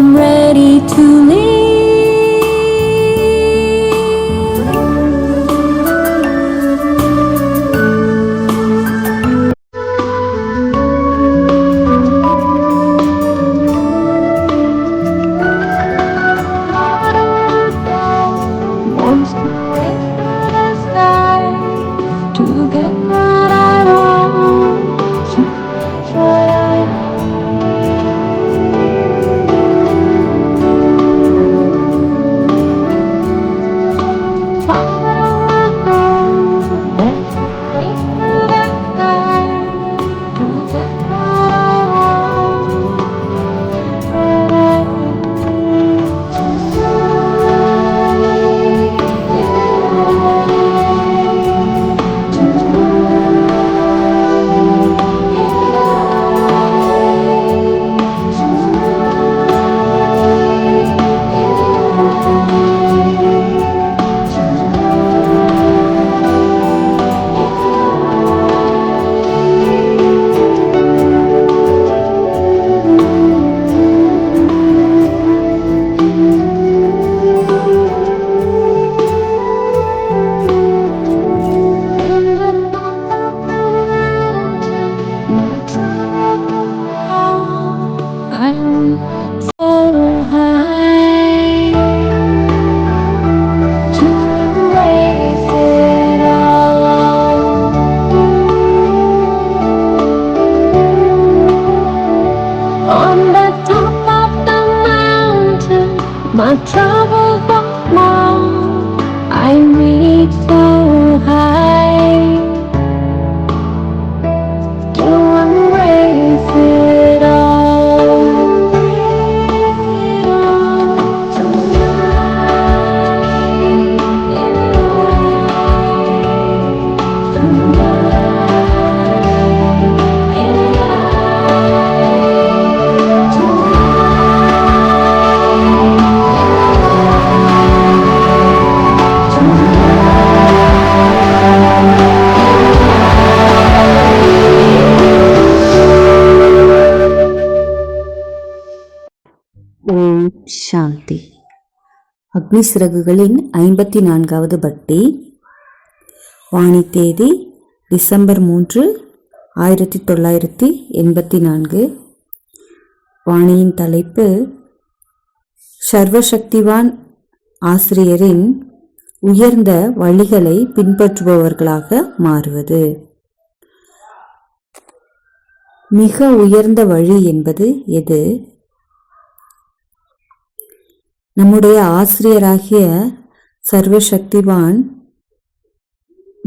I'm ready to leave. Wants to wait for the sky to get what I want. So try. I'm so high to embrace it all. On the top of the mountain, my troubles are small. I reach so high to embrace it all. ஓம் சாந்தி. அக்னி சிறகுகளின் 54வது பட்டி. வாணி தேதி December 3, 1984. வாணியின் தலைப்பு சர்வசக்திவான் ஆசிரியரின் உயர்ந்த வழிகளை பின்பற்றுபவர்களாக மாறுவது. மிக உயர்ந்த வழி என்பது எது? நம்முடைய ஆசிரியராகிய சர்வசக்திவான்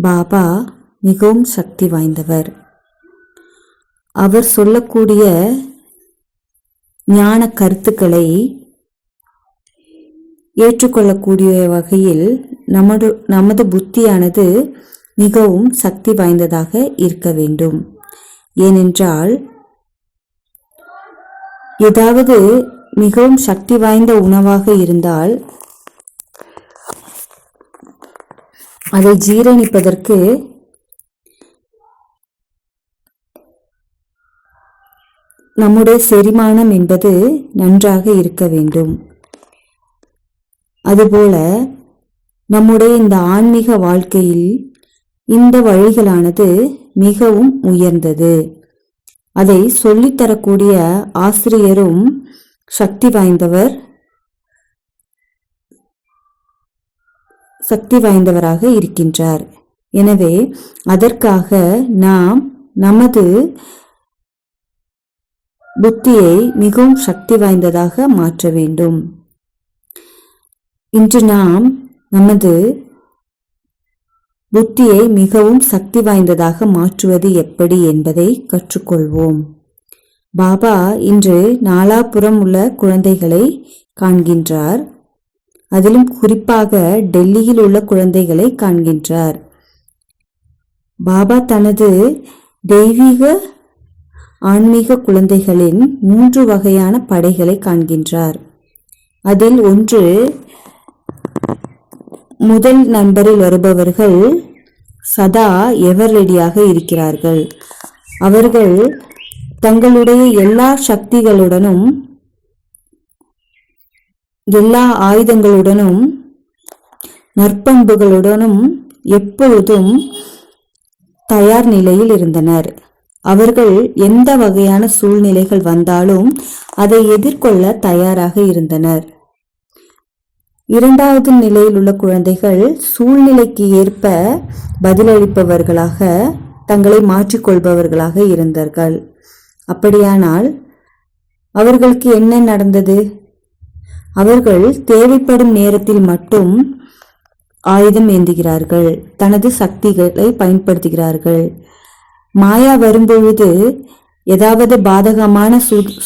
பாபா மிகவும் சக்தி வாய்ந்தவர். அவர் சொல்லக்கூடிய ஞான கருத்துக்களை ஏற்றுக்கொள்ளக்கூடிய வகையில் நமது புத்தியானது மிகவும் சக்தி வாய்ந்ததாக இருக்க வேண்டும். ஏனென்றால் ஏதாவது மிகவும் சக்தி வாய்ந்த உணவாக இருந்தால் அதை ஜீரணிப்பதற்கு நம்முடைய செரிமானம் என்பது நன்றாக இருக்க வேண்டும். அதுபோல நம்முடைய இந்த ஆன்மீக வாழ்க்கையில் இந்த வழிகளானது மிகவும் உயர்ந்தது. அதை சொல்லித்தரக்கூடிய ஆசிரியரும் சக்தி வாய்ந்தவராக இருக்கின்றார். எனவே அதற்காக நாம் நமது புத்தியை மிகவும் சக்தி வாய்ந்ததாக மாற்ற வேண்டும். இன்று நாம் நமது புத்தியை மிகவும் சக்தி வாய்ந்ததாக மாற்றுவது எப்படி என்பதை கற்றுக்கொள்வோம். பாபா இன்று நாலாபுறம் உள்ள குழந்தைகளை காண்கின்றார். அதிலும் குறிப்பாக டெல்லியில் உள்ள குழந்தைகளை காண்கின்றார். பாபா தனது தெய்வீக ஆன்மீக குழந்தைகளின் 3 வகையான படைகளை காண்கின்றார். அதில் ஒன்று, முதல் நம்பரில் வருபவர்கள் சதா எவர் ரெடியாக இருக்கிறார்கள். அவர்கள் தங்களுடைய எல்லா சக்திகளுடனும் எல்லா ஆயுதங்களுடனும் நற்பண்புகளுடனும் எப்பொழுதும் தயார் நிலையில் இருந்தனர். அவர்கள் எந்த வகையான சூழ்நிலைகள் வந்தாலும் அதை எதிர்கொள்ள தயாராக இருந்தனர். இரண்டாவது நிலையில் உள்ள குழந்தைகள் சூழ்நிலைக்கு ஏற்ப பதிலளிப்பவர்களாக, தங்களை மாற்றிக்கொள்பவர்களாக இருந்தார்கள். அப்படியானால் அவர்களுக்கு என்ன நடந்தது? அவர்கள் தேவைப்படும் நேரத்தில் மட்டும் ஆயுதம் ஏந்துகிறார்கள், தனது சக்திகளை பயன்படுத்துகிறார்கள். மாயா வரும்பொழுது, ஏதாவது பாதகமான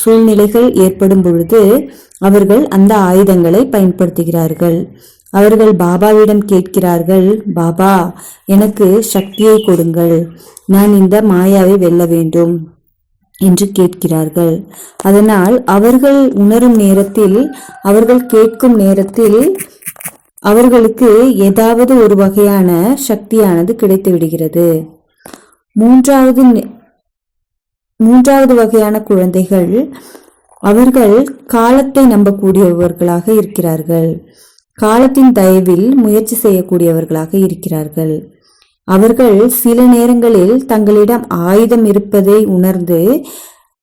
சூழ்நிலைகள் ஏற்படும் பொழுது அவர்கள் அந்த ஆயுதங்களை பயன்படுத்துகிறார்கள். அவர்கள் பாபாவிடம் கேட்கிறார்கள், பாபா எனக்கு சக்தியை கொடுங்கள், நான் இந்த மாயாவை வெல்ல வேண்டும் என்று கேட்கிறார்கள். அதனால் அவர்கள் உணரும் நேரத்தில், அவர்கள் கேட்கும் நேரத்தில் அவர்களுக்கு ஏதாவது ஒரு வகையான சக்தியானது கிடைத்து விடுகிறது. மூன்றாவது வகையான குழந்தைகள், அவர்கள் காலத்தை நம்பக்கூடியவர்களாக இருக்கிறார்கள், காலத்தின் தயவில் முயற்சி செய்யக்கூடியவர்களாக இருக்கிறார்கள். அவர்கள் சில நேரங்களில் தங்களிடம் ஆயுதம் இருப்பதை உணர்ந்து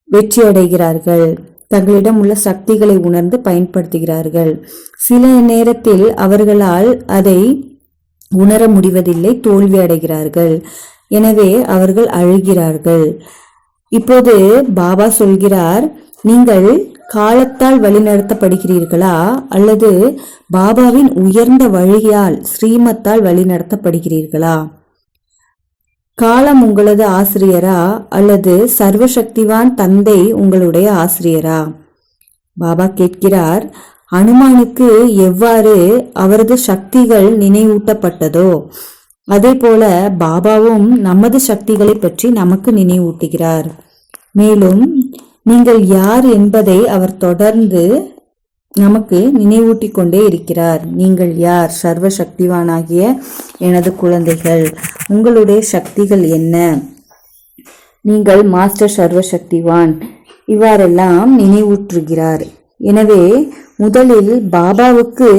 வெற்றி அடைகிறார்கள், தங்களிடம் உள்ள சக்திகளை உணர்ந்து பயன்படுத்துகிறார்கள். சில நேரத்தில் அவர்களால் அதை உணர முடிவதில்லை, தோல்வி அடைகிறார்கள். எனவே அவர்கள் அழுகிறார்கள். இப்போது பாபா சொல்கிறார், நீங்கள் காலத்தால் வழிநடத்தப்படுகிறீர்களா அல்லது பாபாவின் உயர்ந்த வழியால், ஸ்ரீமத்தால் வழிநடத்தப்படுகிறீர்களா? காலம் உங்களது ஆசிரியரா அல்லது சர்வசக்திவான் தந்தை உங்களுடைய ஆசிரியரா? பாபா கேட்கிறார், அனுமானுக்கு எவ்வாறு அவரது சக்திகள் நினைவூட்டப்பட்டதோ அதே போல பாபாவும் நமது சக்திகளை பற்றி நமக்கு நினைவூட்டுகிறார். மேலும் நீங்கள் யார் என்பதை அவர் தொடர்ந்து நமக்கு நினைவூட்டி கொண்டே இருக்கிறார். நீங்கள் யார்? சர்வ சக்திவானாகிய எனது குழந்தைகள். உங்களுடைய சக்திகள் என்ன? நீங்கள் மாஸ்டர் சர்வ சக்திவான். இவ்வாறெல்லாம் நினைவூற்றுகிறார். எனவே முதலில் பாபாவுக்கு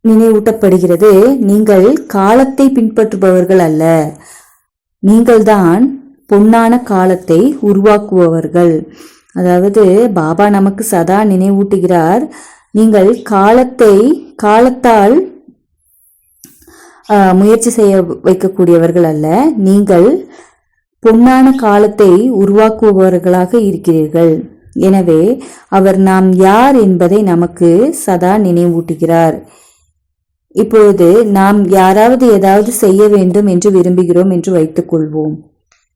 நினைவூட்டப்படுகிறது, நீங்கள் காலத்தை பின்பற்றுபவர்கள் அல்ல, நீங்கள்தான் பொன்னான காலத்தை உருவாக்குபவர்கள். அதாவது பாபா நமக்கு சதா நினைவூட்டுகிறார், நீங்கள் காலத்தால் முயற்சி செய்ய வைக்கக்கூடியவர்கள் அல்ல, நீங்கள் பொன்னான காலத்தை உருவாக்குபவர்களாக இருக்கிறீர்கள். எனவே அவர் நாம் யார் என்பதை நமக்கு சதா நினைவூட்டுகிறார். இப்பொழுது நாம் யாராவது ஏதாவது செய்ய வேண்டும் என்று விரும்புகிறோம் என்று வைத்துக் கொள்வோம்.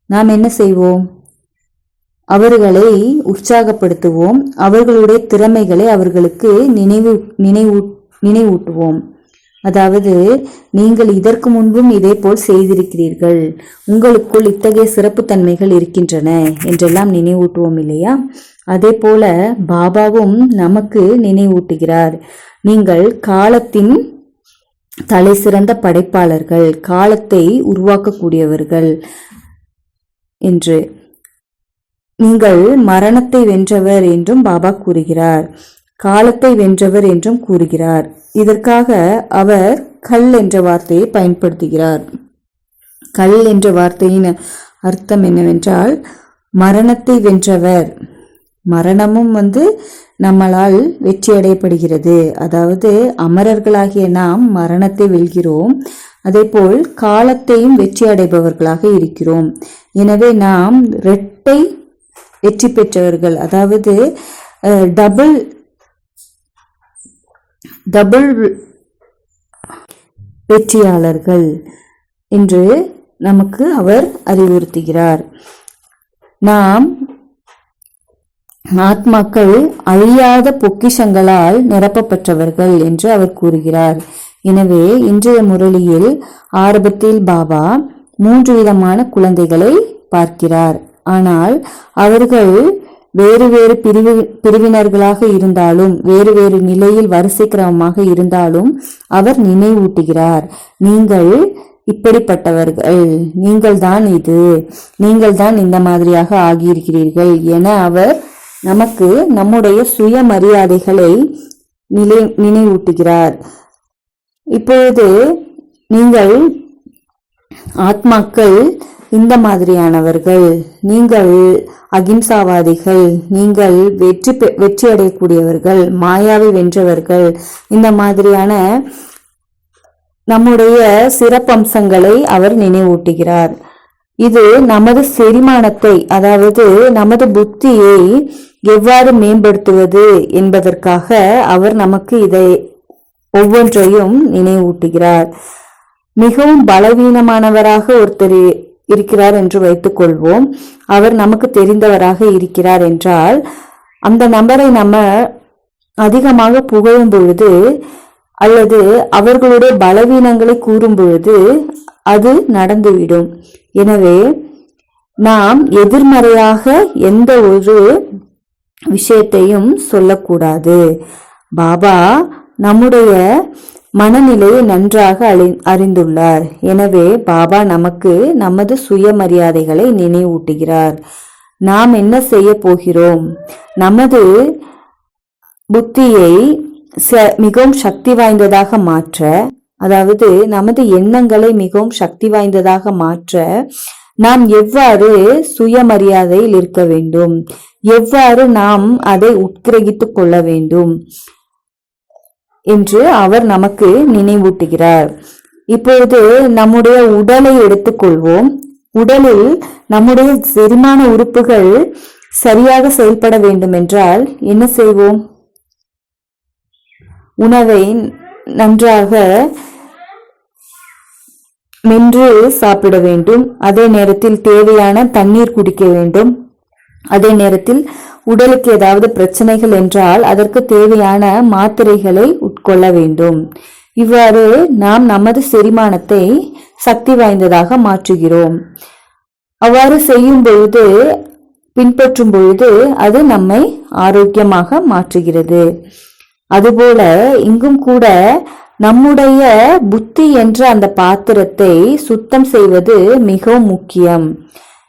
நாம் என்ன செய்வோம்? அவர்களை உற்சாகப்படுத்துவோம், அவர்களுடைய திறமைகளை அவர்களுக்கு நினைவூட்டுவோம். அதாவது நீங்கள் இதற்கு முன்பும் இதே போல் செய்திருக்கிறீர்கள், உங்களுக்குள் இத்தகைய சிறப்பு தன்மைகள் இருக்கின்றன என்றெல்லாம் நினைவூட்டுவோம் இல்லையா? அதே போல பாபாவும் நமக்கு நினைவூட்டுகிறார், நீங்கள் காலத்தின் தலை சிறந்த படைப்பாளர்கள், காலத்தை உருவாக்கக்கூடியவர்கள் என்று. நீங்கள் மரணத்தை வென்றவர் என்றும் பாபா கூறுகிறார், காலத்தை வென்றவர் என்றும் கூறுகிறார். இதற்காக அவர் கல் என்ற வார்த்தையை பயன்படுத்துகிறார். கல் என்ற வார்த்தையின் அர்த்தம் என்னவென்றால் மரணத்தை வென்றவர். மரணமும் நம்மளால் வெற்றி அடையப்படுகிறது. அதாவது அமரர்களாகிய நாம் மரணத்தை வெல்கிறோம், அதே போல் காலத்தையும் வெற்றி அடைபவர்களாக இருக்கிறோம். எனவே நாம் இரட்டை வெற்றி பெற்றவர்கள், அதாவது டபுள் வெற்றியாளர்கள் என்று நமக்கு அவர் அறிவுறுத்துகிறார். நாம் ஆத்மாக்கள் அழியாத பொக்கிஷங்களால் நிரப்பப்பட்டவர்கள் என்று அவர் கூறுகிறார். எனவே இன்றைய முரளியில் ஆரம்பத்தில் பாபா 3 விதமான குழந்தைகளை பார்க்கிறார். ஆனால் அவர்கள் வேறு வேறு பிரிவினர்களாக இருந்தாலும், வேறு வேறு நிலையில் வரிசை கிரமமாக இருந்தாலும் அவர் நினைவூட்டுகிறார், நீங்கள் இப்படிப்பட்டவர்கள், நீங்கள் தான் இந்த மாதிரியாக ஆகியிருக்கிறீர்கள் என அவர் நமக்கு நம்முடைய சுயமரியாதைகளை நினைவூட்டுகிறார். இப்பொழுது நீங்கள் ஆத்மாக்கள் இந்த மாதிரியானவர்கள், நீங்கள் அகிம்சாவாதிகள், நீங்கள் வெற்றி அடையக்கூடியவர்கள், மாயாவை வென்றவர்கள், இந்த மாதிரியான நம்முடைய சிறப்பம்சங்களை அவர் நினைவூட்டுகிறார். இது நமது செரிமானத்தை, அதாவது நமது புத்தியை எவ்வாறு மேம்படுத்துவது என்பதற்காக அவர் நமக்கு இதை ஒவ்வொன்றையும் நினைவூட்டுகிறார். மிகவும் பலவீனமானவராக ஒருத்தர் இருக்கிறார் என்று வைத்துக் கொள்வோம். அவர் நமக்கு தெரிந்தவராக இருக்கிறார் என்றால் அந்த நபரை நம்ம அதிகமாக புகழும் பொழுது அல்லது அவர்களுடைய பலவீனங்களை கூறும் பொழுது அது நடந்துவிடும். எனவே நாம் எதிர்மறையாக எந்த ஒரு விஷயத்தையும் சொல்லக்கூடாது. பாபா நம்முடைய மனநிலையை நன்றாக அறிந்துள்ளார். எனவே பாபா நமக்கு நமது சுயமரியாதைகளை நினைவூட்டுகிறார். நாம் என்ன செய்ய போகிறோம்? நமது புத்தியை மிகவும் சக்தி வாய்ந்ததாக மாற்ற, அதாவது நமது எண்ணங்களை மிகவும் சக்தி வாய்ந்ததாக மாற்ற நாம் எவ்வாறு சுயமரியாதையில் இருக்க வேண்டும், எவ்வாறு நாம் அதை உட்கிரகித்துக் கொள்ள வேண்டும் என்று அவர் நமக்கு நினைவூட்டுகிறார். இப்பொழுது நம்முடைய உடலை எடுத்துக்கொள்வோம். உடலில் நம்முடைய செரிமான உறுப்புகள் சரியாக செயல்பட வேண்டும் என்றால் என்ன செய்வோம்? உணவை நன்றாக மென்று சாப்பிட வேண்டும். அதே நேரத்தில் தேவையான தண்ணீர் குடிக்க வேண்டும். அதே நேரத்தில் உடலுக்கு ஏதாவது பிரச்சனைகள் என்றால் அதற்கு தேவையான மாத்திரைகளை உட்கொள்ள வேண்டும். இவ்வாறு நாம் நமது செரிமானத்தை சக்தி வாய்ந்ததாக மாற்றுகிறோம். அவ்வாறு செய்யும் பொழுது, பின்பற்றும் பொழுது அது நம்மை ஆரோக்கியமாக மாற்றுகிறது. அதுபோல இங்கும் கூட நம்முடைய புத்தி என்ற அந்த பாத்திரத்தை சுத்தம் செய்வது மிகவும் முக்கியம்.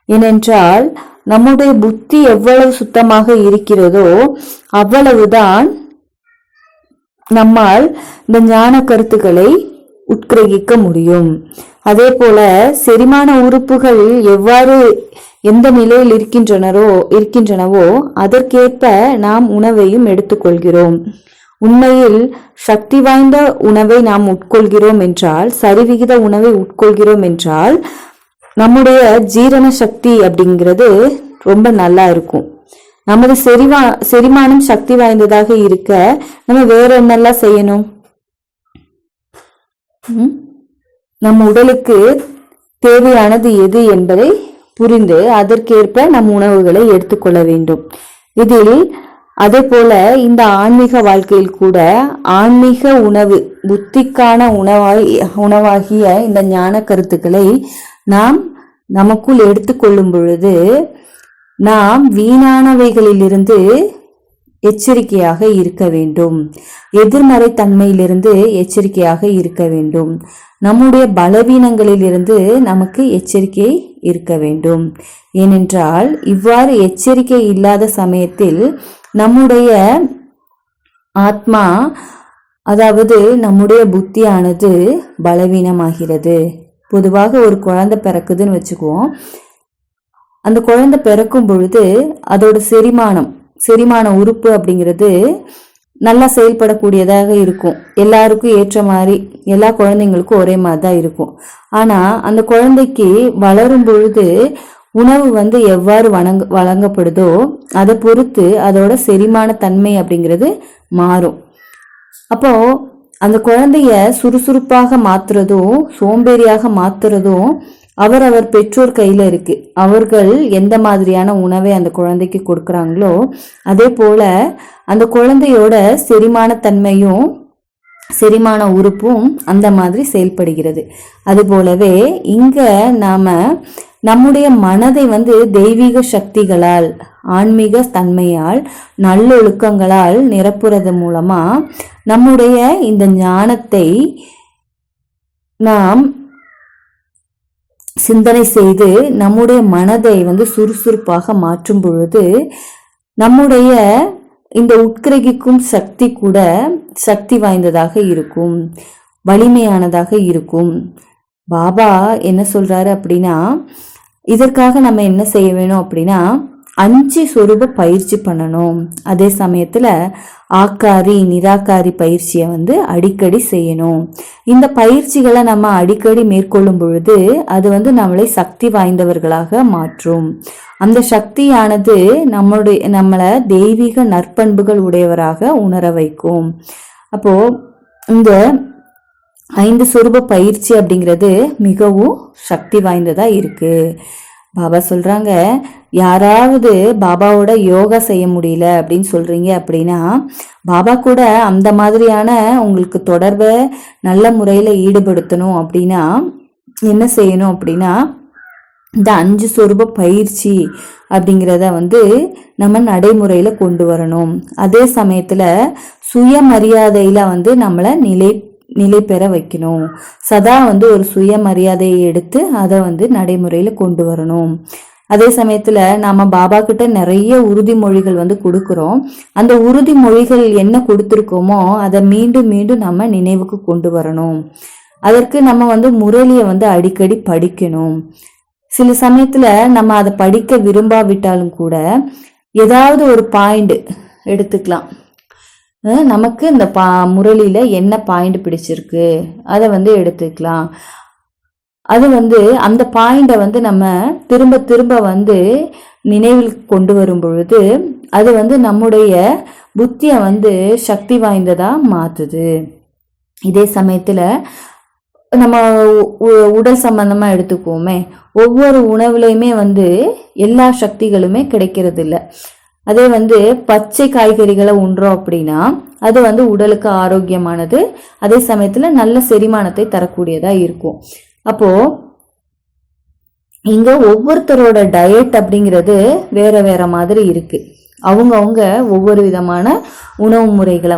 ஏனென்றால் நம்முடைய புத்தி எவ்வளவு சுத்தமாக இருக்கிறதோ அவ்வளவுதான் நம்மால் இந்த ஞான கருத்துக்களை உட்கிரகிக்க முடியும். அதே போல செரிமான உறுப்புகள் எவ்வாறு எந்த நிலையில் இருக்கின்றனவோ அதற்கேற்ப நாம் உணவையும் எடுத்துக்கொள்கிறோம். உண்மையில் சக்தி வாய்ந்த உணவை நாம் உட்கொள்கிறோம் என்றால், சரிவிகித உணவை உட்கொள்கிறோம் என்றால் நம்முடைய ஜீரண சக்தி அப்படிங்கிறது ரொம்ப நல்லா இருக்கும். நமது செரிமானம் சக்தி வாய்ந்ததாக இருக்க நம்ம வேற என்னெல்லாம் செய்யணும்? நம் உடலுக்கு தேவையானது எது என்பதை புரிந்து அதற்கேற்ப நம் உணவுகளை எடுத்துக்கொள்ள வேண்டும். இதில் அதே போல இந்த ஆன்மீக வாழ்க்கையில் கூட ஆன்மீக உணவு, புத்திக்கான உணவாகிய இந்த ஞான கருத்துக்களை நாம் நமக்குள் எடுத்துக்கொள்ளும் பொழுது நாம் வீணானவைகளிலிருந்து எச்சரிக்கையாக இருக்க வேண்டும். எதிர்மறை தன்மையிலிருந்து எச்சரிக்கையாக இருக்க வேண்டும். நம்முடைய பலவீனங்களிலிருந்து நமக்கு எச்சரிக்கை இருக்க வேண்டும். ஏனென்றால் இவ்வாறு எச்சரிக்கை இல்லாத சமயத்தில் நம்முடைய ஆத்மா, அதாவது நம்முடைய புத்தியானது பலவீனமாகிறது. பொதுவாக ஒரு குழந்தை பிறக்குதுன்னு வச்சுக்குவோம். அந்த குழந்தை பிறக்கும் பொழுது அதோட செரிமான உறுப்பு அப்படிங்கிறது நல்லா செயல்படக்கூடியதாக இருக்கும். எல்லாருக்கும் ஏற்ற மாதிரி, எல்லா குழந்தைங்களுக்கும் ஒரே மாதிரி தான் இருக்கும். ஆனா அந்த குழந்தைக்கு வளரும் பொழுது உணவு எவ்வாறு வழங்கப்படுதோ அதை பொறுத்து அதோட செரிமான தன்மை அப்படிங்கிறது மாறும். அப்போ அந்த குழந்தைய சுறுசுறுப்பாக மாத்துறதும் சோம்பேறியாக மாத்துறதும் அவர் பெற்றோர் கையில இருக்கு. அவர்கள் எந்த மாதிரியான உணவை அந்த குழந்தைக்கு கொடுக்கறாங்களோ அதே போல அந்த குழந்தையோட செரிமான தன்மையும் செரிமான உறுப்பும் அந்த மாதிரி செயல்படுகிறது. அது போலவே இங்க நாம நம்முடைய மனதை தெய்வீக சக்திகளால், ஆன்மீக தன்மையால், நல்லொழுக்கங்களால் நிரப்புறது மூலமா நம்முடைய இந்த ஞானத்தை நாம் சிந்தனை செய்து நம்முடைய மனதை சுறுசுறுப்பாக மாற்றும் பொழுது நம்முடைய இந்த உட்கிரகிக்கும் சக்தி கூட சக்தி வாய்ந்ததாக இருக்கும், வலிமையானதாக இருக்கும். பாபா என்ன சொல்றாரு அப்படின்னா, இதற்காக நம்ம என்ன செய்ய வேணும் அப்படின்னா 5 சொரூப பயிற்சி பண்ணணும். அதே சமயத்துல ஆக்காரி நிராகாரி பயிற்சியை அடிக்கடி செய்யணும். இந்த பயிற்சிகளை நம்ம அடிக்கடி மேற்கொள்ளும் பொழுது அது நம்மளை சக்தி வாய்ந்தவர்களாக மாற்றும். அந்த சக்தியானது நம்மளை தெய்வீக நற்பண்புகள் உடையவராக உணர வைக்கும். அப்போ இந்த 5 சொரூப பயிற்சி அப்படிங்கிறது மிகவும் சக்தி வாய்ந்ததா இருக்கு. பாபா சொல்றாங்க, யாராவது பாபாவோட யோகா செய்ய முடியல அப்படின்னு சொல்றீங்க அப்படின்னா, பாபா கூட அந்த மாதிரியான உங்களுக்கு தொடர்பை நல்ல முறையில ஈடுபடுத்தணும் அப்படின்னா என்ன செய்யணும் அப்படின்னா, இந்த 5 சொரூப பயிற்சி அப்படிங்கிறத நம்ம நடைமுறையில கொண்டு வரணும். அதே சமயத்துல சுயமரியாதையில நம்மளை நிலை பெற வைக்கணும். சதா ஒரு சுயமரியாதையை எடுத்து அதை நடைமுறையில கொண்டு வரணும். அதே சமயத்துல நாம பாபா கிட்ட நிறைய உறுதிமொழிகள் கொடுக்கிறோம். அந்த உறுதிமொழிகள் என்ன கொடுத்துருக்கோமோ அதை மீண்டும் மீண்டும் நம்ம நினைவுக்கு கொண்டு வரணும். அதற்கு நம்ம முரளியை அடிக்கடி படிக்கணும். சில சமயத்துல நம்ம அதை படிக்க விரும்பாவிட்டாலும் கூட ஏதாவது ஒரு பாயிண்ட் எடுத்துக்கலாம். நமக்கு இந்த முரளியில என்ன பாயிண்ட் பிடிச்சிருக்கு அதை எடுத்துக்கலாம். அது அந்த பாயிண்டை நம்ம திரும்ப திரும்ப நினைவில் கொண்டு வரும் பொழுது அது நம்முடைய புத்தியை சக்தி வாய்ந்ததா மாத்துது. இதே சமயத்துல நம்ம உடல் சம்பந்தமா எடுத்துக்கோமே, ஒவ்வொரு உணவுலையுமே எல்லா சக்திகளுமே கிடைக்கிறது இல்லை. அதே பச்சை காய்கறிகளை உண்றோம் அப்படின்னா அது உடலுக்கு ஆரோக்கியமானது, அதே சமயத்துல நல்ல செரிமானத்தை தரக்கூடியதா இருக்கும். அப்போ இங்க ஒவ்வொருத்தரோட டயட் அப்படிங்கிறது வேற வேற மாதிரி இருக்கு. அவங்க ஒவ்வொரு விதமான உணவு முறைகளை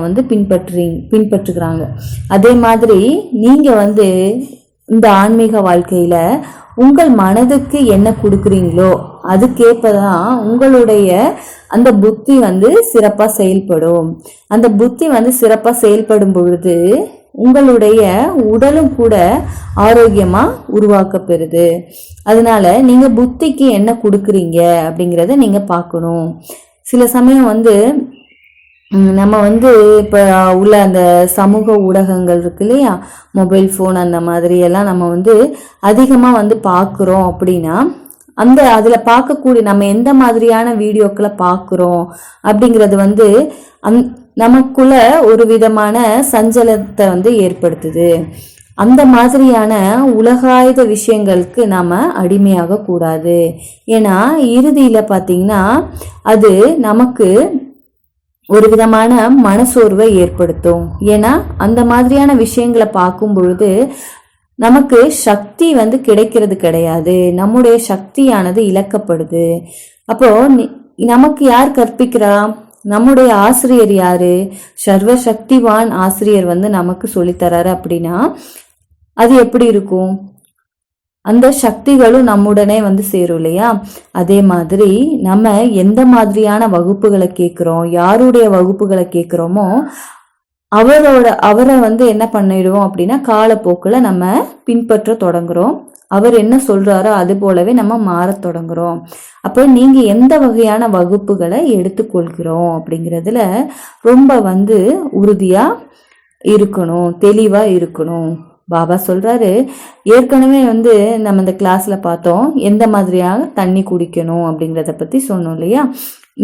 பின்பற்றுகிறாங்க. அதே மாதிரி நீங்க இந்த ஆன்மீக வாழ்க்கையில உங்கள் மனதுக்கு என்ன கொடுக்குறீங்களோ அதுக்கேற்பதான் உங்களுடைய அந்த புத்தி சிறப்பா செயல்படும். அந்த புத்தி சிறப்பா செயல்படும் பொழுது உங்களுடைய உடலும் கூட ஆரோக்கியமா உருவாக்க பெறுது. அதனால நீங்க புத்திக்கு என்ன கொடுக்குறீங்க அப்படிங்கிறத நீங்க பார்க்கணும். சில சமயம் நம்ம இப்ப உள்ள அந்த சமூக ஊடகங்கள் இருக்கு இல்லையா, மொபைல் போன், அந்த மாதிரி எல்லாம் நம்ம அதிகமா பார்க்குறோம் அப்படின்னா அதுல பார்க்கக்கூடிய நம்ம எந்த மாதிரியான வீடியோக்களை பார்க்குறோம் அப்படிங்கிறது நமக்குள்ள ஒரு விதமான சஞ்சலத்தை ஏற்படுத்துது. அந்த மாதிரியான உலகாயுத விஷயங்களுக்கு நாம அடிமையாக கூடாது. ஏன்னா இறுதியில பாத்தீங்கன்னா அது நமக்கு ஒரு விதமான மனசோர்வை ஏற்படுத்தும். ஏன்னா அந்த மாதிரியான விஷயங்களை பார்க்கும் பொழுது நமக்கு சக்தி கிடைக்கிறது கிடையாது, நம்முடைய சக்தியானது இழக்கப்படுது. அப்போ நமக்கு யார் கற்பிக்கிறா? நம்முடைய ஆசிரியர் யாரு? சர்வ சக்திவான் ஆசிரியர் நமக்கு சொல்லித்தராரு அப்படின்னா அது எப்படி இருக்கும்? அந்த சக்திகளும் நம்முடனே சேரும் இல்லையா? அதே மாதிரி நம்ம எந்த மாதிரியான வகுப்புகளை கேட்கிறோம், யாருடைய வகுப்புகளை கேட்கிறோமோ அவரை என்ன பண்ணிடுவோம் அப்படின்னா காலப்போக்குல நம்ம பின்பற்ற தொடங்குறோம். அவர் என்ன சொல்றாரோ அது போலவே நம்ம மாற தொடங்குறோம். அப்போ நீங்க எந்த வகையான வகுப்புகளை எடுத்துக்கொள்கிறோம் அப்படிங்கிறதுல ரொம்ப உறுதியா இருக்கணும், தெளிவா இருக்கணும். பாபா சொல்றாரு, ஏற்கனவே நம்ம இந்த கிளாஸ்ல பார்த்தோம் எந்த மாதிரியாக தண்ணி குடிக்கணும் அப்படிங்கிறத பத்தி சொன்னோம் இல்லையா?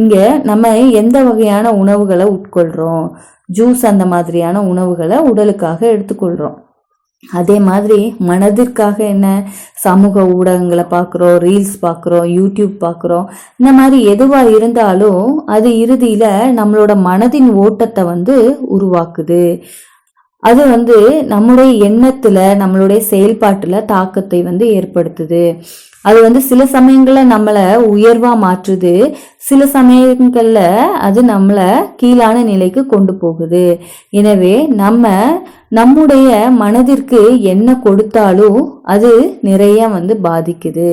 இங்க நம்ம எந்த வகையான உணவுகளை உட்கொள்றோம், ஜூஸ் அந்த மாதிரியான உணவுகளை உடலுக்காக எடுத்துக்கொள்றோம். அதே மாதிரி மனதிற்காக என்ன, சமூக ஊடகங்களை பார்க்குறோம், ரீல்ஸ் பார்க்குறோம், யூடியூப் பார்க்குறோம். இந்த மாதிரி எதுவா இருந்தாலும் அது இறுதியில நம்மளோட மனதின் ஓட்டத்தை உருவாக்குது. அது நம்முடைய எண்ணத்துல நம்மளுடைய செயல்பாட்டுல தாக்கத்தை ஏற்படுத்துது. அது வந்து சில சமயங்கள்ல நம்மளை உயர்வா மாற்றுது, சில சமயங்கள்ல அது நம்மளை கீழான நிலைக்கு கொண்டு போகுது. எனவே நம்முடைய மனதிற்கு என்ன கொடுத்தாலும் அது நிறைய வந்து பாதிக்குது.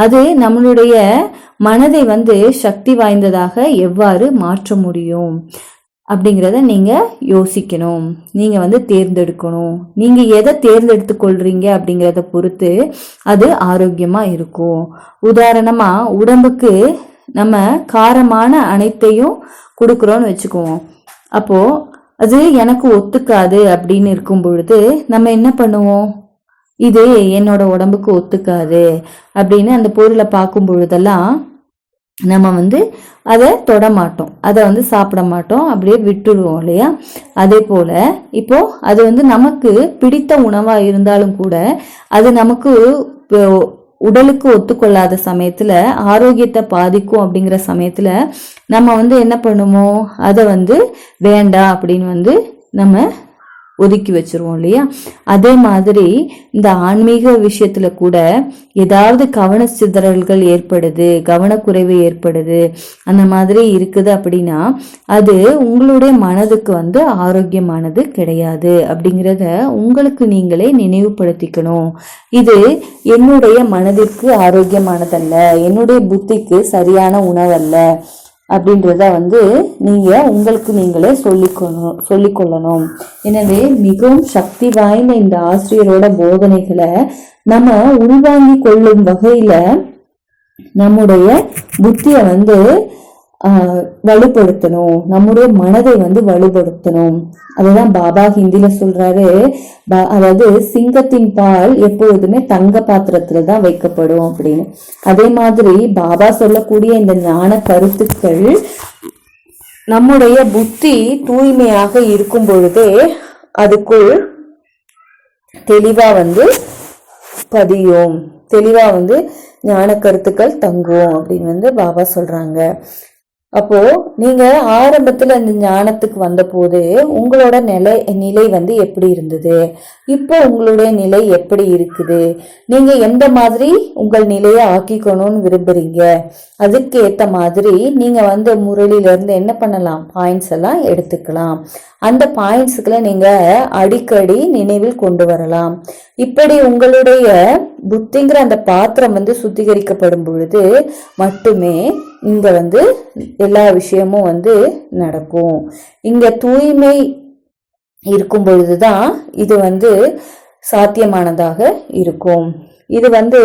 அது நம்மளுடைய மனதை வந்து சக்தி வாய்ந்ததாக எவ்வாறு மாற்ற முடியும் அப்படிங்கிறத நீங்க யோசிக்கணும். நீங்க வந்து தேர்ந்தெடுக்கணும். நீங்க எதை தேர்ந்தெடுத்து கொள்றீங்க அப்படிங்கிறத பொறுத்து அது ஆரோக்கியமா இருக்கும். உதாரணமா உடம்புக்கு நம்ம காரமான அனைத்தையும் கொடுக்குறோன்னு வச்சுக்குவோம். அப்போ அது எனக்கு ஒத்துக்காது அப்படின்னு இருக்கும் பொழுது நம்ம என்ன பண்ணுவோம்? இது என்னோட உடம்புக்கு ஒத்துக்காது அப்படின்னு அந்த பொருளை பார்க்கும் பொழுதெல்லாம் நம்ம வந்து அதை தொட மாட்டோம், அதை வந்து சாப்பிட மாட்டோம், அப்படியே விட்டுடுவோம் இல்லையா? அதே போல இப்போ அது வந்து நமக்கு பிடித்த உணவா இருந்தாலும் கூட அது நமக்கு உடலுக்கு ஒத்துக்கொள்ளாத சமயத்துல ஆரோக்கியத்தை பாதிக்கும் அப்படிங்கிற சமயத்துல நம்ம வந்து என்ன பண்ணுவோம்? அதை வந்து வேண்டாம் அப்படின்னு வந்து நம்ம ஒதுக்கி வச்சிருவோம் இல்லையா? அதே மாதிரி இந்த ஆன்மீக விஷயத்துல கூட ஏதாவது கவன சிதறல்கள் ஏற்படுது, கவனக்குறைவு ஏற்படுது, அந்த மாதிரி இருக்குது அப்படின்னா அது உங்களுடைய மனதுக்கு வந்து ஆரோக்கியமானது கிடையாது அப்படிங்கிறத உங்களுக்கு நீங்களே நினைவுபடுத்திக்கணும். இது என்னுடைய மனதிற்கு ஆரோக்கியமானதல்ல, என்னுடைய புத்திக்கு சரியான உணவல்ல அப்படின்றத வந்து நீங்க உங்களுக்கு நீங்களே சொல்லிக்கொள்ளணும். எனவே மிகவும் சக்தி வாய்ந்த இந்த ஆசிரியரோட போதனைகளை நம்ம உள்வாங்கி கொள்ளும் வகையில நம்முடைய புத்திய வந்து வலுப்படுத்தணும், நம்முடைய மனதை வந்து வலுப்படுத்தணும். அதுதான் பாபா ஹிந்தில சொல்றாரு, அதாவது சிங்கத்தின் பால் எப்பொழுதுமே தங்க பாத்திரத்துலதான் வைக்கப்படும் அப்படின்னு. அதே மாதிரி பாபா சொல்லக்கூடிய இந்த ஞான கருத்துக்கள் நம்முடைய புத்தி தூய்மையாக இருக்கும் பொழுதே அதுக்குள் தெளிவா வந்து பதியும், தெளிவா வந்து ஞான கருத்துக்கள் தங்கும் அப்படின்னு வந்து பாபா சொல்றாங்க. அப்போ நீங்க ஆரம்பத்துல அந்த ஞானத்துக்கு வந்த போது உங்களோட நிலை வந்து எப்படி இருந்தது, இப்போ உங்களுடைய நிலை எப்படி இருக்குது, நீங்க எந்த மாதிரி உங்கள் நிலையை ஆக்கிக்கணும்னு விரும்புறீங்க, அதுக்கு ஏத்த மாதிரி நீங்க வந்து முரளில இருந்து என்ன பண்ணலாம், பாயிண்ட்ஸ் எல்லாம் எடுத்துக்கலாம். அந்த பாயிண்ட்ஸுக்குள்ள நீங்க அடிக்கடி நினைவில் கொண்டு வரலாம். இப்படி உங்களுடைய புத்திங்கிற அந்த பாத்திரம் வந்து சுத்திகரிக்கப்படும் பொழுது மட்டுமே இங்க வந்து எல்லா விஷயமும் வந்து நடக்கும். இங்க தூய்மை இருக்கும் பொழுதுதான் இது வந்து சாத்தியமானதாக இருக்கும். இது வந்து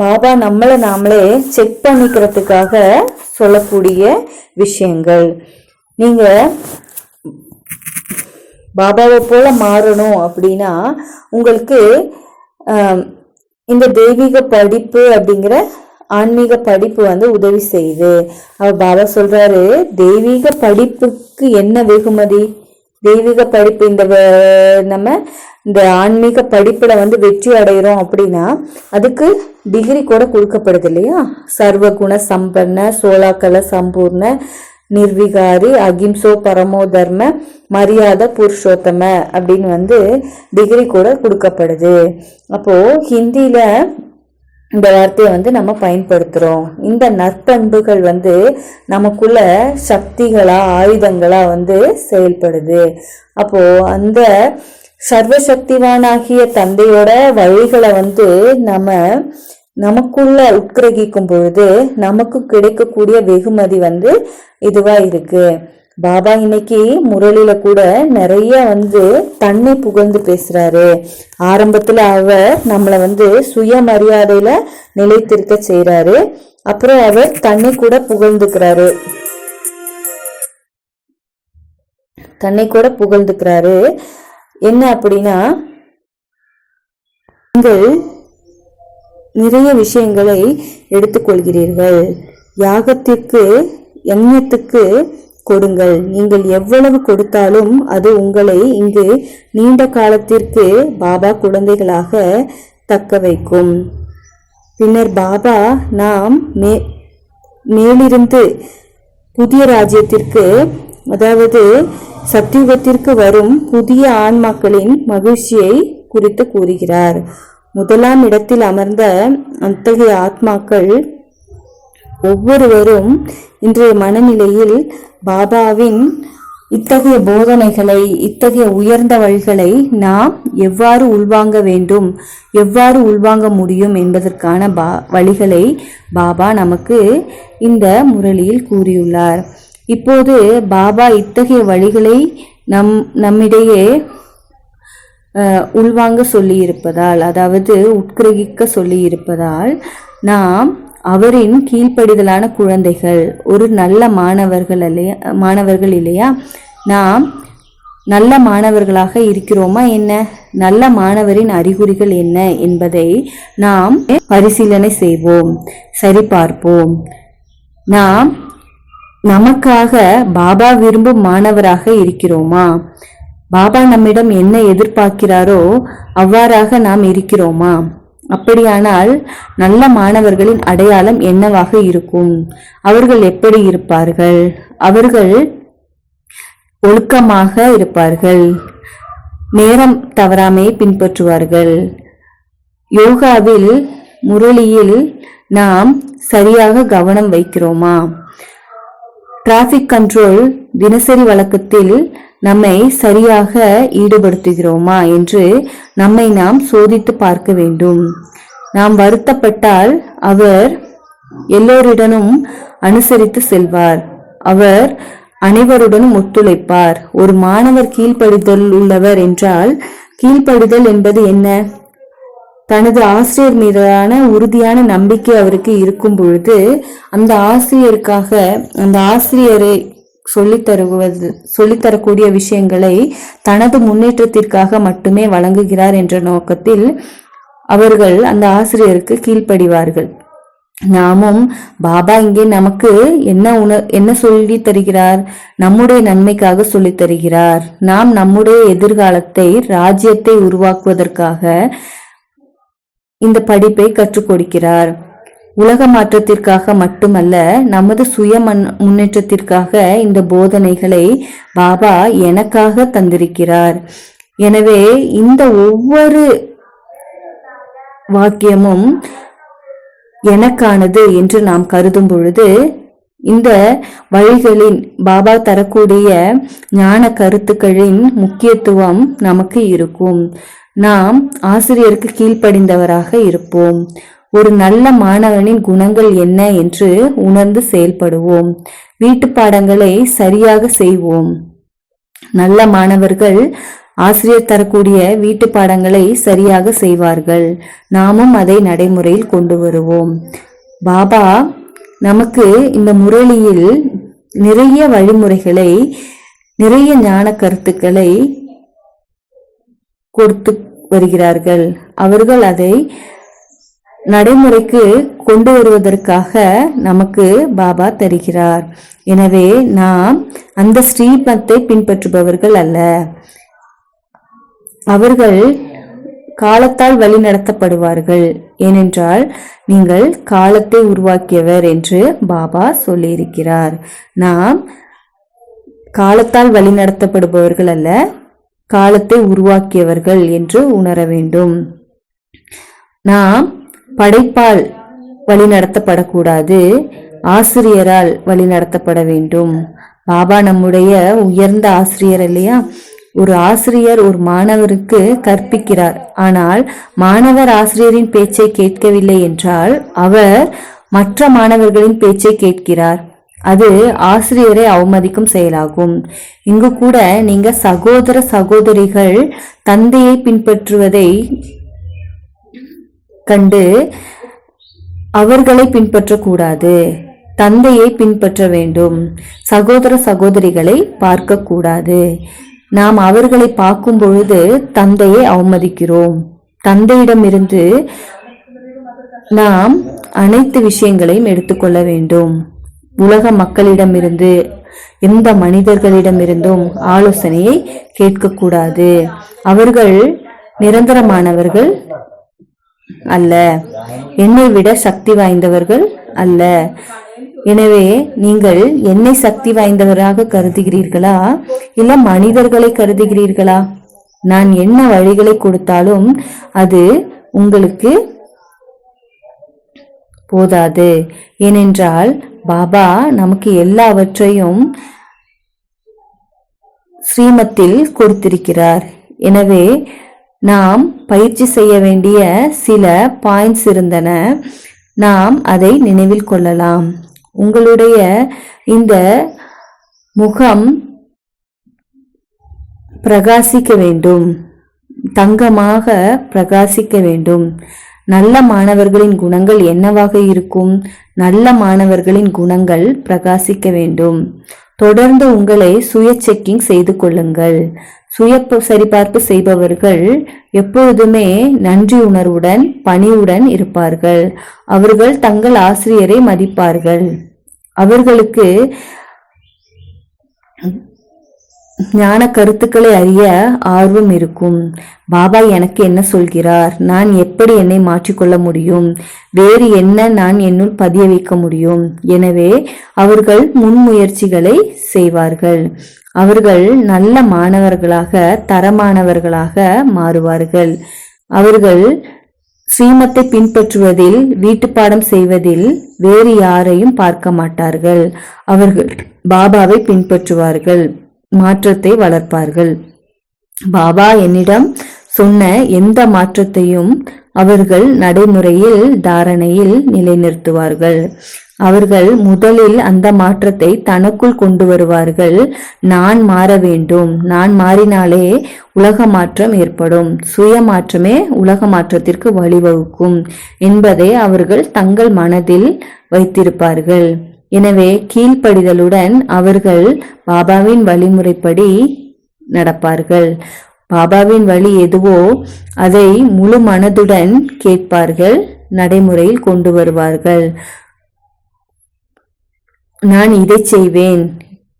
பாபா நாமளே செக் பண்ணிக்கிறதுக்காக சொல்லக்கூடிய விஷயங்கள். நீங்க பாபாவை போல மாறணும் அப்படின்னா உங்களுக்கு இந்த தெய்வீக படிப்பு அப்படிங்கிற ஆன்மீக படிப்பு வந்து உதவி செய்யுது. அவர் பாபா சொல்றாரு, தெய்வீக படிப்புக்கு என்ன வெகுமதி? தெய்வீக படிப்பு நம்ம இந்த ஆன்மீக படிப்புல வந்து வெற்றி அடைகிறோம் அப்படின்னா அதுக்கு டிகிரி கூட கொடுக்கப்படுது இல்லையா? சர்வகுண சம்பன்ன, சோலாக்கல சம்பூர்ண, நிர்விகாரி, அகிம்சோ பரமோ தர்ம, மரியாதை புருஷோத்தம அப்படின்னு வந்து டிகிரி கூட கொடுக்கப்படுது. அப்போ ஹிந்தியில இந்த வார்த்தையை வந்து நம்ம பயன்படுத்துறோம். இந்த நற்பண்புகள் வந்து நமக்குள்ள சக்திகளா, ஆயுதங்களா வந்து செயல்படுது. அப்போ அந்த சர்வசக்திவானாகிய தந்தையோட வழிகளை வந்து நமக்குள்ள உட்கிரகிக்கும் பொழுது நமக்கு கிடைக்கக்கூடிய வெகுமதி வந்து இதுவா இருக்கு. பாபா இன்னைக்கு முரளில கூட நிறைய வந்து தன்னை புகழ்ந்து பேசுறாரு. ஆரம்பத்துல அவர் நம்மளை வந்து சுயமரியாதையில நிலைத்திருக்க செய்யறாரு. அப்புறம் அவர் தன்னை கூட புகழ்ந்துக்கிறாரு. என்ன அப்படின்னா, நீங்கள் நிறைய விஷயங்களை எடுத்துக்கொள்கிறீர்கள், யஞத்துக்கு கொடுங்கள். நீங்கள் எவ்வளவு கொடுத்தாலும் அது உங்களை இங்கு நீண்ட காலத்திற்கு பாபா குழந்தைகளாக தக்க வைக்கும். பின்னர் பாபா நாம் மேலிருந்து புதிய ராஜ்யத்திற்கு, அதாவது சத்தியுகத்திற்கு வரும் புதிய ஆன்மாக்களின் மகிழ்ச்சியை குறித்து கூறுகிறார். முதலாம் இடத்தில் அமர்ந்த அத்தகைய ஆத்மாக்கள் ஒவ்வொருவரும் இன்றைய மனநிலையில் பாபாவின் இத்தகைய போதனைகளை, இத்தகைய உயர்ந்த வழிகளை நாம் எவ்வாறு உள்வாங்க வேண்டும், எவ்வாறு உள்வாங்க முடியும் என்பதற்கான வழிகளை பாபா நமக்கு இந்த முரளியில் கூறியுள்ளார். இப்போது பாபா இத்தகைய வழிகளை நம்மிடையே உள்வாங்க சொல்லி இருப்பதால், அதாவது உட்கிரகிக்க சொல்லி இருப்பதால், நாம் அவரின் கீழ்ப்படிதலான குழந்தைகள், ஒரு நல்ல மாணவர்கள் இல்லையா? நாம் நல்ல மாணவர்களாக இருக்கிறோமா என்ன? நல்ல மாணவரின் அறிகுறிகள் என்ன என்பதை நாம் பரிசீலனை செய்வோம், சரிபார்ப்போம். நாம் நமக்காக பாபா விரும்பும் மாணவராக இருக்கிறோமா? பாபா நம்மிடம் என்ன எதிர்பார்க்கிறாரோ அவ்வாறாக நாம் இருக்கிறோமா? அப்படியானால் நல்ல மாணவர்களின் அடையாளம் என்னவாக இருக்கும்? அவர்கள் எப்படி இருப்பார்கள்? அவர்கள் ஒழுக்கமாக இருப்பார்கள், நேரம் தவறாமையை பின்பற்றுவார்கள். யோகாவில், முரளியில் நாம் சரியாக கவனம் வைக்கிறோமா? டிராபிக் கண்ட்ரோல் தினசரி வழக்கத்தில் நம்மை சரியாக ஈடுபடுத்துகிறோமா என்று நம்மை நாம் சோதித்து பார்க்க வேண்டும். நாம் வருத்தப்பட்டால் அவர் எல்லோருடனும் அனுசரித்து செல்வார், அவர் அனைவருடனும் ஒத்துழைப்பார். ஒரு மாணவர் கீழ்ப்படிதல் உள்ளவர் என்றால், கீழ்ப்படிதல் என்பது என்ன? தனது ஆசிரியர் மீதான உறுதியான நம்பிக்கை அவருக்கு இருக்கும் பொழுது அந்த ஆசிரியருக்காக, அந்த ஆசிரியரை சொல்லித்தரக்கூடிய விஷயங்களை தனது முன்னேற்றத்திற்காக மட்டுமே வழங்குகிறார் என்ற நோக்கத்தில் அவர்கள் அந்த ஆசிரியருக்கு கீழ்ப்படிவார்கள். நாமும் பாபா இங்கே நமக்கு என்ன சொல்லி தருகிறார்? நம்முடைய நன்மைக்காக சொல்லி தருகிறார். நாம் நம்முடைய எதிர்காலத்தை, ராஜ்யத்தை உருவாக்குவதற்காக இந்த படிப்பை கற்றுக் கொடுக்கிறார். உலக மாற்றத்திற்காக மட்டுமல்ல, நமது சுய முன்னேற்றத்திற்காக இந்த போதனைகளை பாபா எனக்காக தந்திருக்கிறார். எனவே இந்த ஒவ்வொரு வாக்கியமும் எனக்கானது என்று நாம் கருதும் பொழுது இந்த வழிகளின், பாபா தரக்கூடிய ஞான கருத்துக்களின் முக்கியத்துவம் நமக்கு இருக்கும். நாம் ஆசிரியருக்கு கீழ்ப்படிந்தவராக இருப்போம். ஒரு நல்ல மாணவனின் குணங்கள் என்ன என்று உணர்ந்து செயல்படுவோம். வீட்டு பாடங்களை சரியாக செய்வோம். நல்ல மாணவர்கள் ஆசிரியர் தரக்கூடிய வீட்டு பாடங்களை சரியாக செய்வார்கள். நாமும் அதை நடைமுறையில் கொண்டு வருவோம். பாபா நமக்கு இந்த முரளியில் நிறைய வழிமுறைகளை, நிறைய ஞான கருத்துக்களை கொடுத்து வருகிறார்கள். அவர்கள் அதை நடைமுறைக்கு கொண்டு வருவதற்காக நமக்கு பாபா தருகிறார். எனவே நாம் அந்த ஸ்ரீமத்தை பின்பற்றுபவர்கள் அல்ல. அவர்கள் காலத்தால் வழி நடத்தப்படுவார்கள். ஏனென்றால் நீங்கள் காலத்தை உருவாக்கியவர் என்று பாபா சொல்லியிருக்கிறார். நாம் காலத்தால் வழி நடத்தப்படுபவர்கள் அல்ல, காலத்தை உருவாக்கியவர்கள் என்று உணர வேண்டும். நாம் படைப்பால் வழி நடத்தப்படக்கூடாது, ஆசிரியரால் வழி நடத்தப்பட வேண்டும். பாபா நம்முடைய உயர்ந்த ஆசிரியர் இல்லையா? ஒரு ஆசிரியர் ஒரு மாணவருக்கு கற்பிக்கிறார். ஆனால் மாணவர் ஆசிரியரின் பேச்சை கேட்கவில்லை என்றால் அவர் மற்ற மாணவர்களின் பேச்சை கேட்கிறார். அது ஆசிரியரை அவமதிக்கும் செயலாகும். இங்கு கூட நீங்க சகோதர சகோதரிகள் தந்தையை பின்பற்றுவதை கண்டு அவர்களை பின்பற்றக்கூடாது, தந்தையை பின்பற்ற வேண்டும். சகோதர சகோதரிகளை பார்க்க கூடாது. நாம் அவர்களை பார்க்கும் பொழுது தந்தையை அவமதிக்கிறோம். தந்தையிடமிருந்து நாம் அனைத்து விஷயங்களையும் எடுத்துக்கொள்ள வேண்டும். உலக மக்களிடமிருந்து, எந்த மனிதர்களிடமிருந்தும் ஆலோசனையை கேட்கக்கூடாது. அவர்கள் நிரந்தரமானவர்கள் அல்ல, என்னை விட சக்தி வாய்ந்தவர்கள் அல்ல. எனவே நீங்கள் என்னை சக்தி வாய்ந்தவராக கருதுகிறீர்களா, இல்ல மனிதர்களை கருதுகிறீர்களா? நான் என்ன வழிகளை கொடுத்தாலும் அது உங்களுக்கு போதாது. ஏனென்றால் பாபா நமக்கு எல்லாவற்றையும் ஸ்ரீமத்தில் கொடுத்திருக்கிறார். எனவே நாம் பயிற்சி செய்ய வேண்டிய சில பாயிண்ட்ஸ் இருந்தன. நாம் அதை நினைவில் கொள்ளலாம். உங்களுடைய இந்த முகம் பிரகாசிக்க வேண்டும், தங்கமாக பிரகாசிக்க வேண்டும். நல்ல மாணவர்களின் குணங்கள் என்னவாக இருக்கும்? நல்ல மாணவர்களின் குணங்கள் பிரகாசிக்க வேண்டும். தொடர்ந்து உங்களை சுய செக்கிங் செய்து கொள்ளுங்கள். சுய சரிபார்ப்பு செய்பவர்கள் எப்பொழுதுமே நன்றி உணர்வுடன் பணிவுடன் இருப்பார்கள். அவர்கள் தங்கள் ஆசிரியரை மதிப்பார்கள். அவர்களுக்கு ஞான கருத்துக்களை அறிய ஆர்வம் இருக்கும். பாபா எனக்கு என்ன சொல்கிறார்? நான் எப்படி என்னை மாற்றிக்கொள்ள முடியும்? வேறு என்ன நான் என்னுள் பதிய வைக்க முடியும்? எனவே அவர்கள் முன்முயற்சிகளை செய்வார்கள். அவர்கள் நல்ல மாணவர்களாக, தரமானவர்களாக மாறுவார்கள். அவர்கள் ஸ்ரீமத்தை பின்பற்றுவதில், வீட்டுப்பாடம் செய்வதில் வேறு யாரையும் பார்க்க மாட்டார்கள். அவர்கள் பாபாவை பின்பற்றுவார்கள், மாற்றத்தை வளர்ப்பார்கள். பாபா என்னிடம் சொன்ன எந்த மாற்றத்தையும் அவர்கள் நடைமுறையில், தாரணையில் நிலைநிறுத்துவார்கள். அவர்கள் முதலில் அந்த மாற்றத்தை தனக்குள் கொண்டு வருவார்கள். நான் மாற வேண்டும், நான் மாறினாலே உலக மாற்றம் ஏற்படும், சுய மாற்றமே உலக மாற்றத்திற்கு வழிவகுக்கும் என்பதை அவர்கள் தங்கள் மனதில் வைத்திருப்பார்கள். எனவே கீழ்ப்படிதலுடன் அவர்கள் பாபாவின் வழிமுறைப்படி நடப்பார்கள். பாபாவின் வழி எதுவோ அதை முழு மனதுடன் கேட்பார்கள், நடைமுறையில் கொண்டு வருவார்கள். நான் இதை செய்வேன்,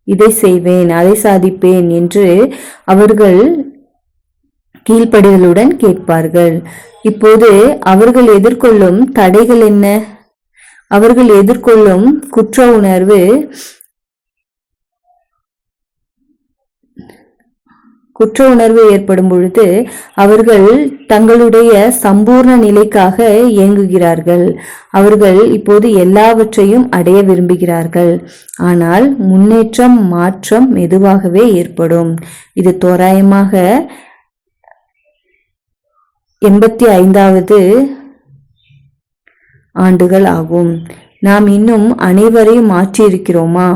இதை செய்வேன், அதை சாதிப்பேன் என்று அவர்கள் கீழ்ப்படிதலுடன் கேட்பார்கள். இப்போது அவர்கள் எதிர்கொள்ளும் தடைகள் என்ன? அவர்கள் எதிர்கொள்ளும் குற்ற உணர்வு ஏற்படும் பொழுது அவர்கள் தங்களுடைய சம்பூர்ண நிலைக்காக இயங்குகிறார்கள். அவர்கள் இப்போது எல்லாவற்றையும் அடைய விரும்புகிறார்கள். ஆனால் முன்னேற்றம், மாற்றம் மெதுவாகவே ஏற்படும். இது தோராயமாக 85வது ஆண்டுகள் ஆகும். நாம் இன்னும் அனைவரையும் மாற்றியிருக்கிறோமா?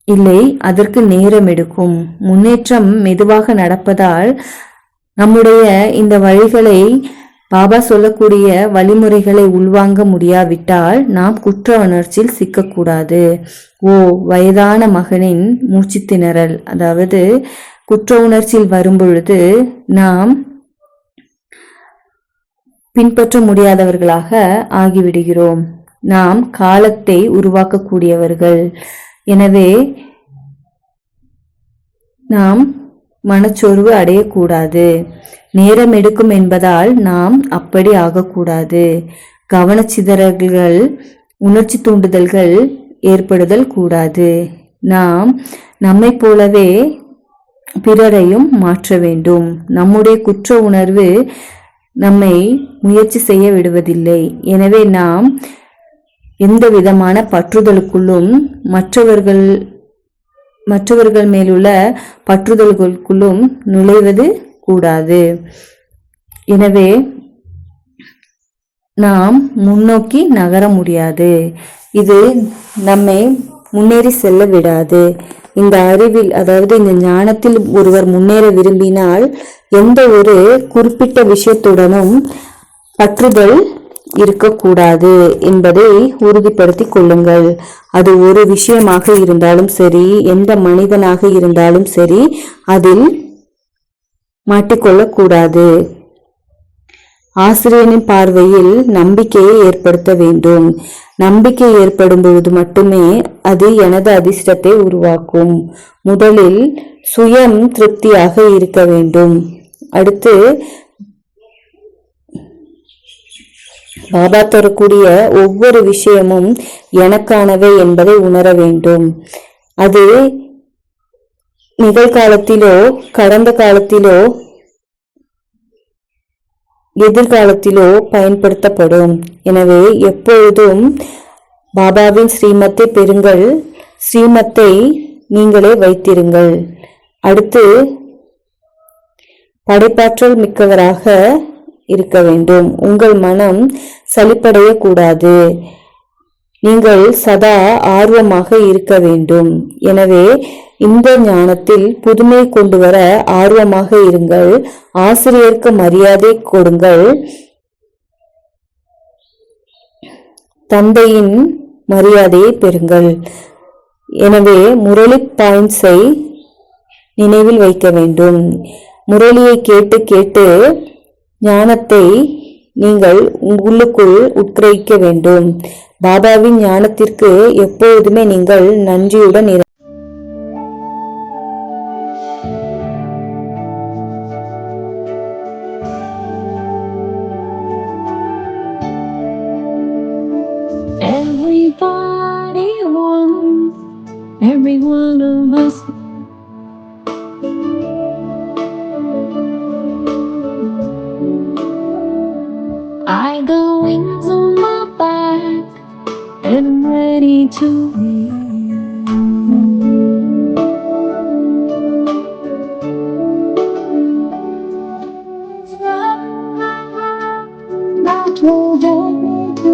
இல்லை, அதற்கு நேரம் எடுக்கும். முன்னேற்றம் மெதுவாக நடப்பதால் நம்முடைய இந்த வழிகளை, பாபா சொல்லக்கூடிய வழிமுறைகளை உள்வாங்க முடியாவிட்டால் நாம் குற்ற உணர்ச்சியில் சிக்கக்கூடாது. வயதான மகனின் மூச்சு திணறல், அதாவது குற்ற உணர்ச்சியில் வரும்பொழுது நாம் பின்பற்ற முடியாதவர்களாக ஆகிவிடுகிறோம். நாம் காலத்தை உருவாக்கக்கூடியவர்கள். எனவே நாம் மனச்சோர்வு அடையக்கூடாது. நேரம் எடுக்கும் என்பதால் நாம் அப்படி ஆகக்கூடாது. கவனச்சிதறல்கள், உணர்ச்சி தூண்டுதல்கள் ஏற்படுதல் கூடாது. நாம் நம்மை போலவே பிறரையும் மாற்ற வேண்டும். நம்முடைய குற்ற உணர்வு நம்மை முயற்சி செய்ய விடுவதில்லை. எனவே நாம் எந்த விதமான பற்றுதலுக்குள்ளும், மற்றவர்கள் மேலுள்ள பற்றுதல்களுக்குள்ளும் நுழைவது கூடாது. எனவே நாம் முன்னோக்கி நகர முடியாது. இது நம்மை முன்னேறி செல்ல விடாது. இந்த அறிவில், அதாவது இந்த ஞானத்தில் ஒருவர் முன்னேற விரும்பினால் எந்த ஒரு குறிப்பிட்ட விஷயத்துடனும் பற்றுதல் இருக்கக்கூடாது என்பதை உறுதிப்படுத்திக் கொள்ளுங்கள். அது ஒரு விஷயமாக இருந்தாலும் சரி, எந்த மனிதனாக இருந்தாலும் சரி, அதில் மாட்டிக்கொள்ளக்கூடாது. ஆசிரியரின் பார்வையில் நம்பிக்கையை ஏற்படுத்த வேண்டும். நம்பிக்கை ஏற்படும் பொழுது மட்டுமே அது எனது அதிர்ஷ்டத்தை உருவாக்கும். முதலில் சுயம் திருப்தியாக இருக்க வேண்டும். அடுத்து பாபா தரக்கூடிய ஒவ்வொரு விஷயமும் எனக்கானவை என்பதை உணர வேண்டும். அது நிகழ்காலத்திலோ கடந்த காலத்திலோ எதிர்காலத்திலோ பயன்படுத்தப்படும். எனவே எப்பொழுதும் பாபாவின் ஸ்ரீமத்தை பெறுங்கள், ஸ்ரீமத்தை நீங்களே வைத்திருங்கள். அடுத்து படைப்பாற்றல் மிக்கவராக இருக்க வேண்டும். உங்கள் மனம் சலிப்படையக்கூடாது. நீங்கள் சதா ஆர்வமாக இருக்க வேண்டும். எனவே இந்த ஞானத்தில் புதுமை கொண்டு வர ஆர்வமாக இருங்கள். ஆசிரியருக்கு மரியாதை கொடுங்கள். தந்தையின் மரியாதையை பெறுங்கள். எனவே முரளி பாயிண்ட்ஸை நினைவில் வைக்க வேண்டும். முரளியை கேட்டு கேட்டு ஞானத்தை நீங்கள் உள்ளுக்குள் உட்கிரகிக்க வேண்டும். பாபாவின் ஞானத்திற்கு எப்பொழுதுமே நீங்கள் நன்றியுடன் Everybody wants, every one of us. I got wings on my back and I'm ready to not hold on to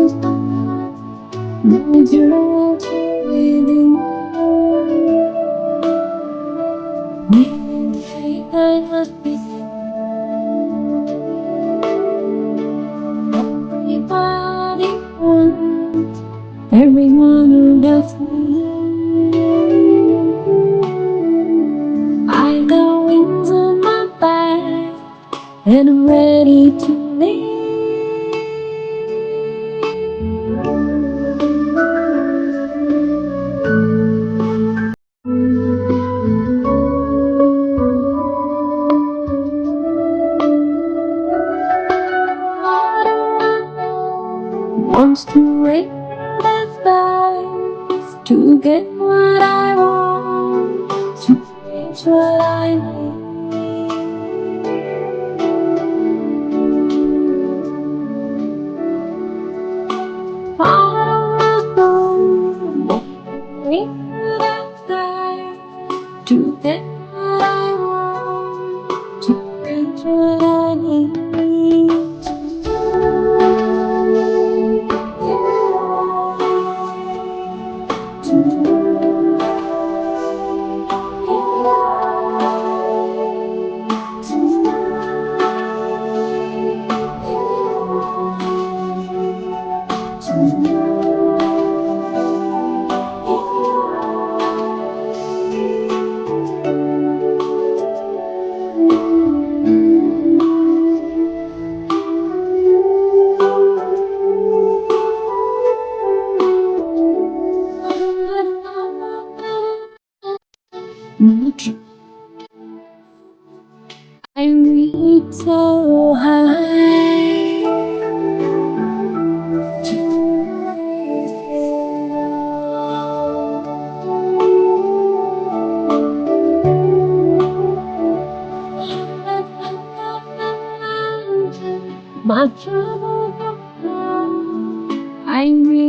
need you within me. I must be everybody wants, everyone who does me. I got wings on my back and I'm ready to leave. Wants to raise the skies to get what I want, to reach what I need. Far away, reach the sky to get what I want, to reach what I need. I reach so high. My trouble, I reach